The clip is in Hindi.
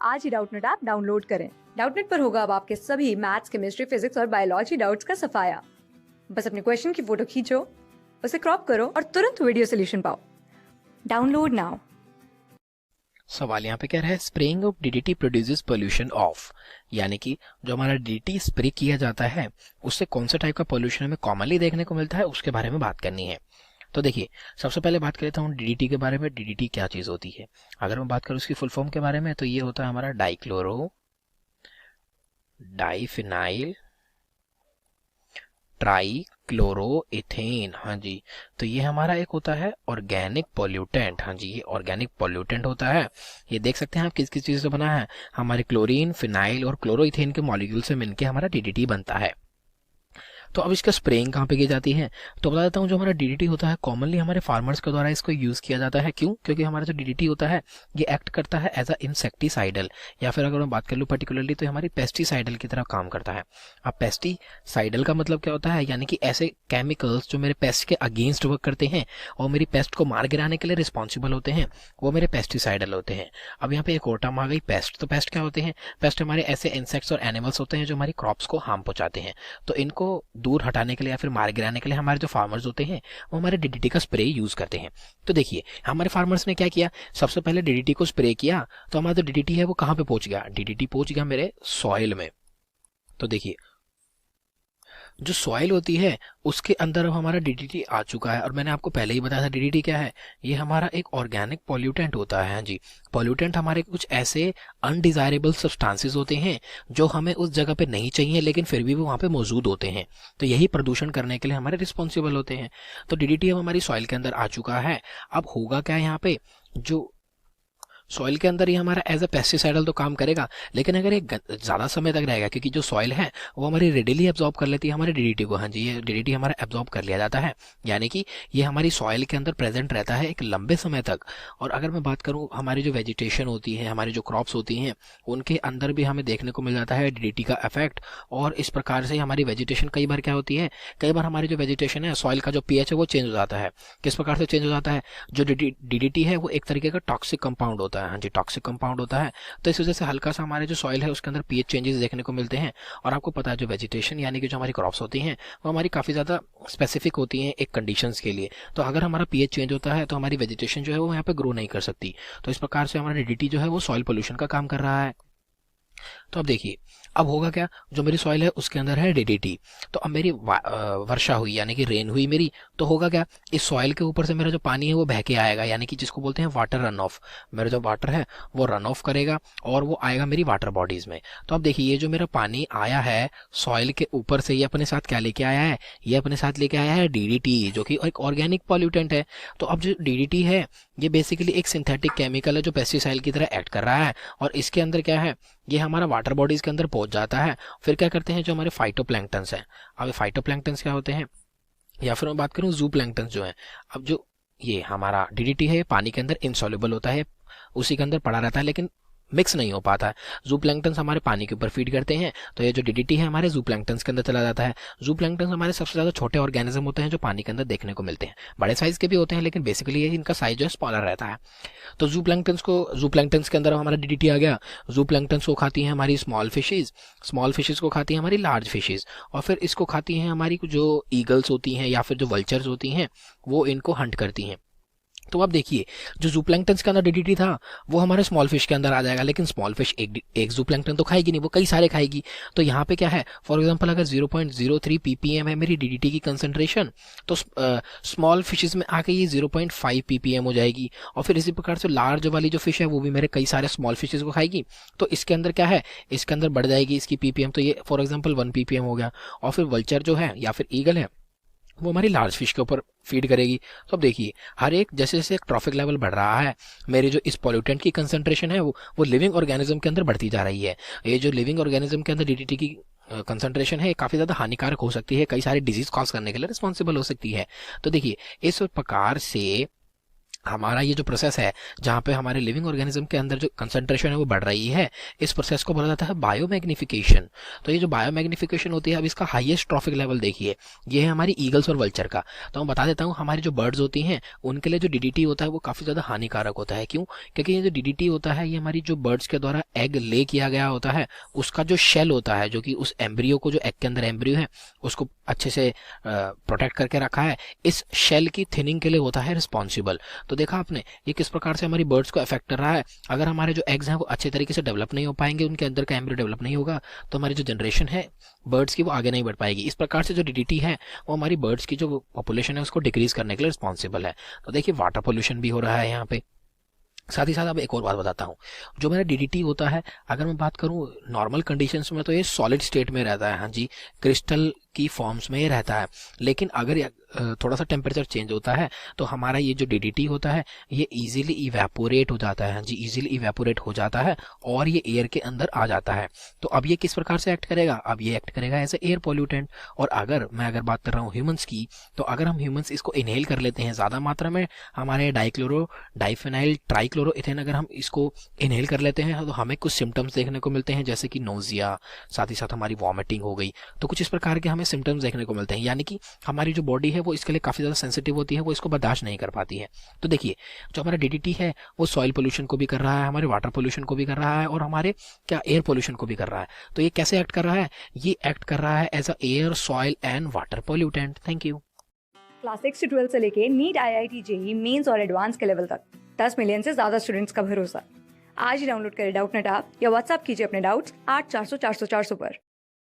आज ही डाउटनेट ऐप डाउनलोड करें। डाउटनेट पर होगा अब आपके सभी मैथ्स, केमिस्ट्री, फिजिक्स और बायोलॉजी डाउट्स का सफाया। बस अपने क्वेश्चन की फोटो खींचो, उसे क्रॉप करो और तुरंत वीडियो सोल्यूशन पाओ। Download now. सवाल यहाँ पे कह रहा है spraying of DDT produces pollution of, यानी कि जो हमारा डीडीटी स्प्रे किया जाता है उससे कौन सा टाइप का पोल्यूशन हमें कॉमनली देखने को मिलता है उसके बारे में बात करनी है। तो देखिए, सबसे पहले बात कर लेता हूँ डीडीटी के बारे में। डीडीटी क्या चीज होती है? अगर मैं बात करूँ उसकी फुल फॉर्म के बारे में तो ये होता है हमारा डाइक्लोरो डाइफिनाइल ट्राइक्लोरोइथेन। हाँ जी, तो ये हमारा एक होता है ऑर्गेनिक पॉल्यूटेंट। हाँ जी, ये ऑर्गेनिक पॉल्यूटेंट होता है। ये देख सकते हैं आप किस किस चीज से बना है। हमारे क्लोरीन, फिनाइल और क्लोरोइथेन के मॉलिक्यूल से मिलकर हमारा डीडीटी बनता है। तो अब इसका स्प्रेइंग कहाँ पे की जाती है? तो बता देता हूँ, जो हमारा डीडीटी होता है कॉमनली हमारे फार्मर्स के द्वारा इसको यूज किया जाता है। क्यों? क्योंकि हमारा जो डीडीटी होता है ये एक्ट करता है एज अ इंसेक्टिसाइडल, या फिर अगर मैं बात कर लूँ पर्टिकुलरली तो हमारी पेस्टिसाइडल की तरह काम करता है। अब पेस्टिसाइडल का मतलब क्या होता है? यानी कि ऐसे केमिकल्स जो मेरे पेस्ट के अगेंस्ट वर्क करते हैं और मेरी पेस्ट को मार गिराने के लिए रिस्पॉन्सिबल होते हैं, वो मेरे पेस्टिसाइडल होते हैं। अब यहाँ पे एक और टर्म आ गई पेस्ट। तो पेस्ट क्या होते हैं? पेस्ट हमारे ऐसे इंसेक्ट्स और एनिमल्स होते हैं जो हमारी क्रॉप्स को हार्म पहुंचाते हैं। तो इनको दूर हटाने के लिए या फिर मार गिराने के लिए हमारे जो फार्मर्स होते हैं वो हमारे डीडीटी का स्प्रे यूज करते हैं। तो देखिए, हमारे फार्मर्स ने क्या किया, सबसे पहले डीडीटी को स्प्रे किया। तो हमारा जो डीडीटी है वो कहां पे पहुंच गया? डीडीटी पहुंच गया मेरे सॉइल में। तो देखिए, जो सॉइल होती है उसके अंदर अब हमारा डीडीटी आ चुका है। और मैंने आपको पहले ही बताया था डीडीटी क्या है। ये हमारा एक ऑर्गेनिक पॉल्यूटेंट होता है। हाँ जी, पॉल्यूटेंट हमारे कुछ ऐसे अनडिजायरेबल सब्सटेंसेस होते हैं जो हमें उस जगह पे नहीं चाहिए लेकिन फिर भी वो वहाँ पे मौजूद होते हैं। तो यही प्रदूषण करने के लिए हमारे रिस्पॉन्सिबल होते हैं। तो डीडीटी अब हमारी सॉइल के अंदर आ चुका है। अब होगा क्या यहाँ पे, जो सॉइल के अंदर ही हमारा एज अ पेस्टिसाइडल तो काम करेगा, लेकिन अगर ये ज्यादा समय तक रहेगा, क्योंकि जो सॉइल है वो हमारी रेडिली एब्जॉर्ब कर लेती है हमारे डीडीटी को। हाँ जी, ये डीडीटी हमारा एब्जॉर्ब कर लिया जाता है, यानी कि ये हमारी सॉइल के अंदर प्रेजेंट रहता है एक लंबे समय तक। और अगर मैं बात करूं, हमारी जो वेजिटेशन होती है, हमारी जो क्रॉप्स होती हैं, उनके अंदर भी हमें देखने को मिल जाता है डीडीटी का इफेक्ट। और इस प्रकार से हमारी वेजिटेशन कई बार क्या होती है, कई बार हमारी जो वेजिटेशन है, सॉइल का जो पीएच है वो चेंज हो जाता है। किस प्रकार से चेंज हो जाता है? जो डीडीटी है वो एक तरीके का टॉक्सिक कंपाउंड होता है। हाँ जी, टॉक्सिक कंपाउंड होता है। तो इस वजह से हल्का सा हमारे जो सॉइल है उसके अंदर पीएच चेंजेस देखने को मिलते हैं। और आपको पता है जो वेजिटेशन यानी कि जो हमारी क्रॉप्स होती हैं वो हमारी काफी ज्यादा स्पेसिफिक होती हैं एक कंडीशंस के लिए। तो अगर हमारा पीएच चेंज होता है तो हमारी वेजिटेशन जो है वो यहाँ पे ग्रो नहीं कर सकती। तो इस प्रकार से हमारा डीडीटी जो है वो सॉइल पोल्यूशन का काम कर रहा है। तो अब देखिए, अब होगा क्या, जो मेरी सॉइल है उसके अंदर है डीडीटी। तो अब मेरी वर्षा हुई यानी कि रेन हुई मेरी, तो होगा क्या, इस सॉइल के ऊपर से मेरा जो पानी है वो बह के आएगा, यानी कि जिसको बोलते हैं वाटर रन ऑफ। मेरा जो वाटर है वो रन ऑफ करेगा और वो आएगा मेरी वाटर बॉडीज में। तो अब देखिए, ये जो मेरा पानी आया है सॉइल के ऊपर से, ये अपने साथ क्या लेके आया है? ये अपने साथ लेके आया है डीडीटी, जो कि एक ऑर्गेनिक पॉल्यूटेंट है। तो अब जो डीडीटी है ये बेसिकली एक सिंथेटिक केमिकल है जो पेस्टिसाइड की तरह एक्ट कर रहा है। और इसके अंदर क्या है, ये हमारा वाटर बॉडीज के अंदर पहुंच जाता है। फिर क्या करते हैं, जो हमारे फाइटोप्लैंक्टन्स हैं। अब फाइटोप्लैंक्टन्स क्या होते हैं, या फिर मैं बात करूं जू प्लैंक्टन्स जो है। अब जो ये हमारा डीडीटी है पानी के अंदर इनसॉल्युबल होता है, उसी के अंदर पड़ा रहता है लेकिन मिक्स नहीं हो पाता है। जू प्लैंक्टन्स हमारे पानी के ऊपर फीड करते हैं, तो ये जो डीडीटी है हमारे जू प्लैंक्टन्स के अंदर चला जाता है। जू प्लैंक्टन्स हमारे सबसे ज्यादा छोटे ऑर्गेनिज्म होते हैं जो पानी के अंदर देखने को मिलते हैं। बड़े साइज के भी होते हैं लेकिन बेसिकली ये इनका साइज जो है स्मॉलर रहता है। तो जू प्लैंक्टन्स के अंदर हमारा डीडीटी आ गया। जू प्लैंक्टन्स को खाती हैं हमारी स्मॉल फिशेज को खाती हैं हमारी लार्ज फिशेज, और फिर इसको खाती हैं हमारी जो ईगल्स होती हैं या फिर जो वल्चर्स होती हैं, वो इनको हंट करती हैं। तो अब देखिए, जो जूप्लैंक्टन्स के अंदर डीडीटी था वो हमारे स्मॉल फिश के अंदर आ जाएगा, लेकिन स्मॉल फिश एक जूप्लैंक्टन तो खाएगी नहीं, वो कई सारे खाएगी। तो यहाँ पे क्या है, फॉर एग्जांपल अगर 0.03 ppm है मेरी डीडीटी की कंसंट्रेशन, तो स्मॉल फिशेज में आके ये 0.5 ppm हो जाएगी। और फिर इसी प्रकार से लार्ज वाली जो फिश है वो भी मेरे कई सारे स्मॉल फिशेज को खाएगी। तो इसके अंदर क्या है, इसके अंदर बढ़ जाएगी इसकी ppm, तो ये फॉर एग्जाम्पल 1 ppm हो गया। और फिर वल्चर जो है या फिर ईगल है वो हमारी लार्ज फिश के ऊपर फीड करेगी। तो अब देखिए, हर एक जैसे जैसे ट्रॉफिक लेवल बढ़ रहा है, मेरे जो इस पॉल्यूटेंट की कंसंट्रेशन है वो लिविंग ऑर्गेनिज्म के अंदर बढ़ती जा रही है। ये जो लिविंग ऑर्गेनिज्म के अंदर डीडीटी की कंसंट्रेशन है काफी ज्यादा हानिकारक हो सकती है, कई सारे डिजीज कॉज करने के लिए रिस्पॉन्सिबल हो सकती है। तो देखिए, इस प्रकार से हमारा ये जो प्रोसेस है जहाँ पे हमारे लिविंग ऑर्गेनिज्म के अंदर जो कंसंट्रेशन है वो बढ़ रही है, इस प्रोसेस को बोला जाता है बायोमैग्निफिकेशन। तो ये जो बायोमैग्निफिकेशन होती है, अब इसका हाईएस्ट ट्रॉफिक लेवल देखिए, ये है हमारी ईगल्स और वल्चर का। तो मैं बता देता हूँ, हमारी जो बर्ड्स होती हैं उनके लिए जो डीडीटी होता है वो काफ़ी ज़्यादा हानिकारक होता है। क्यों? क्योंकि ये जो डीडीटी होता है ये हमारी जो बर्ड्स के द्वारा एग ले किया गया होता है, उसका जो शेल होता है, जो कि उस एम्ब्रियो को, जो एग के अंदर एम्ब्रियो है उसको अच्छे से प्रोटेक्ट करके रखा है, इस शेल की थिनिंग के लिए होता है रिस्पॉन्सिबल। तो देखा आपने ये किस प्रकार से हमारी बर्ड्स को अफेक्ट कर रहा है। अगर हमारे जो एग्स हैं वो अच्छे तरीके से डेवलप नहीं हो पाएंगे, उनके अंदर का एम्ब्रियो डेवलप नहीं होगा, तो हमारी जो जनरेशन है बर्ड्स की वो आगे नहीं बढ़ पाएगी। इस प्रकार से जो डीडीटी है वो हमारी बर्ड्स की जो पॉपुलेशन है उसको डिक्रीज करने के लिए रिस्पॉन्सिबल है। तो देखिए वाटर पोल्यूशन भी हो रहा है यहाँ पे। साथ ही साथ अब एक और बात बताता हूँ, जो मेरा डीडीटी होता है, अगर मैं बात करूँ नॉर्मल कंडीशंस में तो ये सॉलिड स्टेट में रहता है, हाँ जी, क्रिस्टल की फॉर्म्स में ये रहता है। लेकिन अगर थोड़ा सा टेम्परेचर चेंज होता है तो हमारा ये जो डीडीटी होता है ये इजीली इवेपोरेट हो जाता है, हाँ जी, इजीली इवेपोरेट हो जाता है और ये एयर के अंदर आ जाता है। तो अब ये किस प्रकार से एक्ट करेगा? अब ये एक्ट करेगा एज ए एयर पॉल्यूटेंट। और अगर बात कर रहा हूँ ह्यूमंस की, तो अगर हम ह्यूमंस इसको इनहेल कर लेते हैं ज़्यादा मात्रा में, हमारे डाइफेनाइल ट्राइक्लोरोइथेन अगर हम इसको इनहेल कर लेते हैं तो हमें कुछ सिम्टम्स देखने को मिलते हैं, जैसे कि नोजिया, साथ ही साथ हमारी वॉमिटिंग हो गई। तो कुछ इस प्रकार के हमें सिम्टम्स देखने को मिलते हैं, यानी कि हमारी जो बॉडी है वो इसके लिए काफ़ी ज़्यादा सेंसिटिव होती है, वो इसको बर्दाश्त नहीं कर पाती है। तो देखिए जो हमारा डीडीटी है वो सॉइल पोल्यूशन को भी कर रहा है, हमारे वाटर पोल्यूशन को भी कर रहा है और हमारे एयर पोल्यूशन को भी कर रहा है। तो ये कैसे एक्ट कर रहा है? ये एक्ट कर रहा है as a air, soil and water pollutant. Thank you. Class 6 से 12 से लेके नीट, IIT, जेईई मेंस और एडवांस के लेवल तक 10 मिलियन से ज्यादा स्टूडेंट्स का भरोसा। आज ही डाउनलोड करें डाउटनेट ऐप या व्हाट्सएप कीजिए अपने डाउट्स 8400 400 400 पर।